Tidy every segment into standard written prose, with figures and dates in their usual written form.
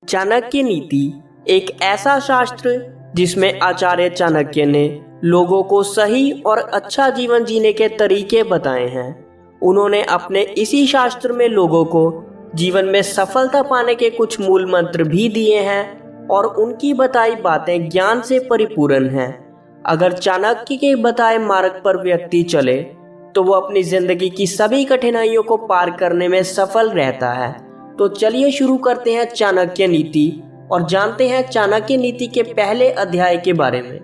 चाणक्य नीति एक ऐसा शास्त्र जिसमें आचार्य चाणक्य ने लोगों को सही और अच्छा जीवन जीने के तरीके बताए हैं। उन्होंने अपने इसी शास्त्र में लोगों को जीवन में सफलता पाने के कुछ मूल मंत्र भी दिए हैं और उनकी बताई बातें ज्ञान से परिपूर्ण हैं। अगर चाणक्य के बताए मार्ग पर व्यक्ति चले तो वो अपनी जिंदगी की सभी कठिनाइयों को पार करने में सफल रहता है। तो चलिए शुरू करते हैं चाणक्य नीति और जानते हैं चाणक्य नीति के पहले अध्याय के बारे में।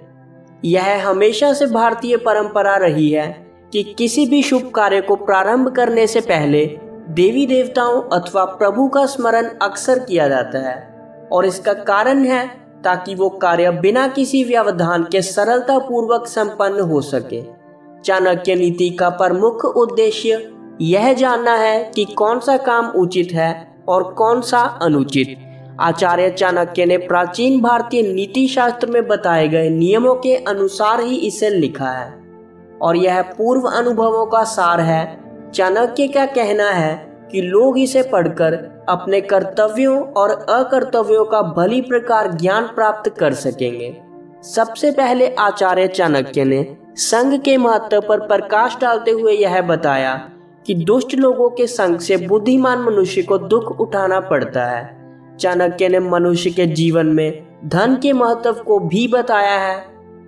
यह हमेशा से भारतीय परंपरा रही है कि किसी भी शुभ कार्य को प्रारंभ करने से पहले देवी देवताओं अथवा प्रभु का स्मरण अक्सर किया जाता है और इसका कारण है ताकि वो कार्य बिना किसी व्यवधान के सरलता पूर्वक संपन्न हो सके। चाणक्य नीति का प्रमुख उद्देश्य यह जानना है कि कौन सा काम उचित है और कौन सा अनुचित। आचार्य चाणक्य ने प्राचीन भारतीय नीति शास्त्र में बताए गए नियमों के अनुसार ही इसे लिखा है और यह पूर्व अनुभवों का सार है। चाणक्य का कहना है कि लोग इसे पढ़कर अपने कर्तव्यों और अकर्तव्यों का भली प्रकार ज्ञान प्राप्त कर सकेंगे। सबसे पहले आचार्य चाणक्य ने संग के महत्व पर प्रकाश डालते हुए यह बताया कि दुष्ट लोगों के संग से बुद्धिमान मनुष्य को दुख उठाना पड़ता है। चाणक्य ने मनुष्य के जीवन में धन के महत्व को भी बताया है।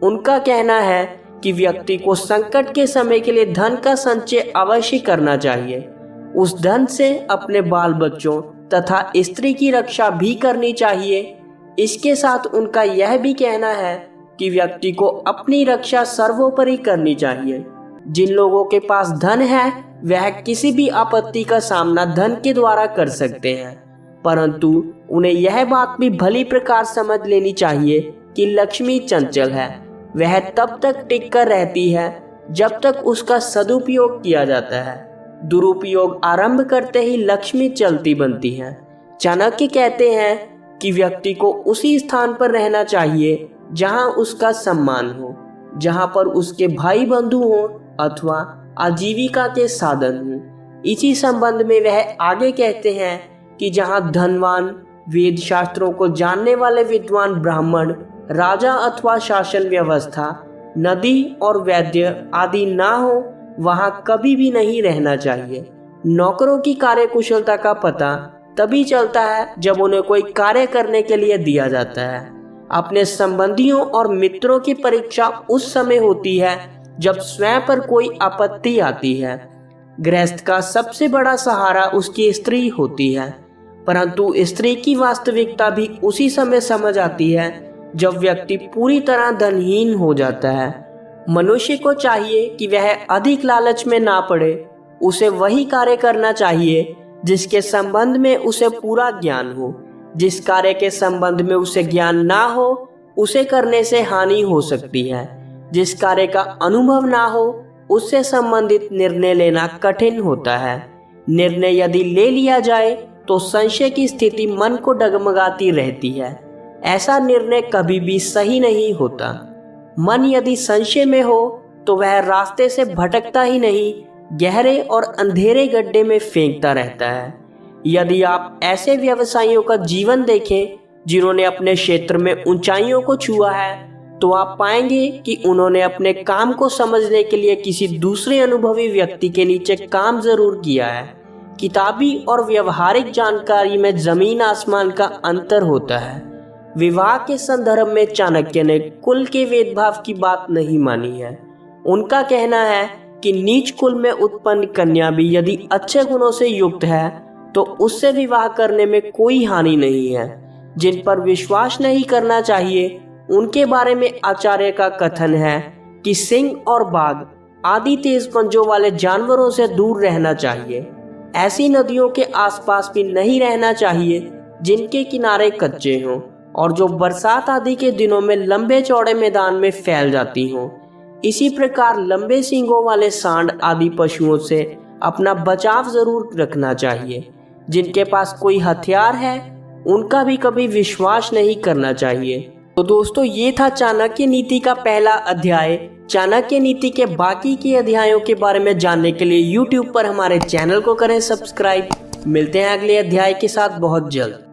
उनका कहना है कि व्यक्ति को संकट के समय के लिए धन का संचय अवश्य करना चाहिए। उस धन से अपने बाल बच्चों तथा स्त्री की रक्षा भी करनी चाहिए। इसके साथ उनका यह भी कहना है कि व्यक्ति को अपनी रक्षा सर्वोपरि करनी चाहिए। जिन लोगों के पास धन है वह किसी भी आपत्ति का सामना धन के द्वारा कर सकते हैं, परंतु उन्हें यह बात भी भली प्रकार समझ लेनी चाहिए कि लक्ष्मी चंचल है। वह तब तक टिक कर रहती है जब तक उसका सदुपयोग किया जाता है। दुरुपयोग आरंभ करते ही लक्ष्मी चलती बनती है। चाणक्य कहते हैं कि व्यक्ति को उसी स्थान पर रहना चाहिए जहां उसका सम्मान हो, जहां पर उसके भाई बंधु हो अथवा आजीविका के साधन हो। इसी संबंध में वह आगे कहते हैं कि जहां धनवान, वेद शास्त्रों को जानने वाले विद्वान ब्राह्मण, राजा अथवा शासन व्यवस्था, नदी और वैद्य आदि ना हो वहां कभी भी नहीं रहना चाहिए। नौकरों की कार्यकुशलता का पता तभी चलता है जब उन्हें कोई कार्य करने के लिए दिया जाता है। अपने संबंधियों और मित्रों की परीक्षा उस समय होती है जब स्वयं पर कोई आपत्ति आती है। गृहस्थ का सबसे बड़ा सहारा उसकी स्त्री होती है, परंतु स्त्री की वास्तविकता भी उसी समय समझ आती है जब व्यक्ति पूरी तरह धनहीन हो जाता है। मनुष्य को चाहिए कि वह अधिक लालच में ना पड़े। उसे वही कार्य करना चाहिए जिसके संबंध में उसे पूरा ज्ञान हो। जिस कार्य के संबंध में उसे ज्ञान ना हो उसे करने से हानि हो सकती है। जिस कार्य का अनुभव ना हो उससे संबंधित निर्णय लेना कठिन होता है। निर्णय यदि ले लिया जाए तो संशय की स्थिति मन को डगमगाती रहती है। ऐसा निर्णय कभी भी सही नहीं होता। मन यदि संशय में हो तो वह रास्ते से भटकता ही नहीं, गहरे और अंधेरे गड्ढे में फेंकता रहता है। यदि आप ऐसे व्यवसायियों का जीवन देखें जिन्होंने अपने क्षेत्र में ऊंचाइयों को छुआ है तो आप पाएंगे कि उन्होंने अपने काम को समझने के लिए किसी दूसरे अनुभवी व्यक्ति के नीचे काम जरूर किया है। किताबी और व्यवहारिक जानकारी में जमीन आसमान का अंतर होता है। विवाह के संदर्भ में चाणक्य ने कुल के भेदभाव की बात नहीं मानी है। उनका कहना है कि नीच कुल में उत्पन्न कन्या भी यदि अच्छे गुणों से युक्त है तो उससे विवाह करने में कोई हानि नहीं है। जिन पर विश्वास नहीं करना चाहिए उनके बारे में आचार्य का कथन है कि सिंह और बाघ आदि तेज पंजों वाले जानवरों से दूर रहना चाहिए। ऐसी नदियों के आसपास भी नहीं रहना चाहिए जिनके किनारे कच्चे हों और जो बरसात आदि के दिनों में लंबे चौड़े मैदान में फैल जाती हों। इसी प्रकार लंबे सींगों वाले सांड आदि पशुओं से अपना बचाव जरूर रखना चाहिए। जिनके पास कोई हथियार है उनका भी कभी विश्वास नहीं करना चाहिए। तो दोस्तों, ये था चाणक्य नीति का पहला अध्याय। चाणक्य नीति के बाकी के अध्यायों के बारे में जानने के लिए YouTube पर हमारे चैनल को करें सब्सक्राइब। मिलते हैं अगले अध्याय के साथ बहुत जल्द।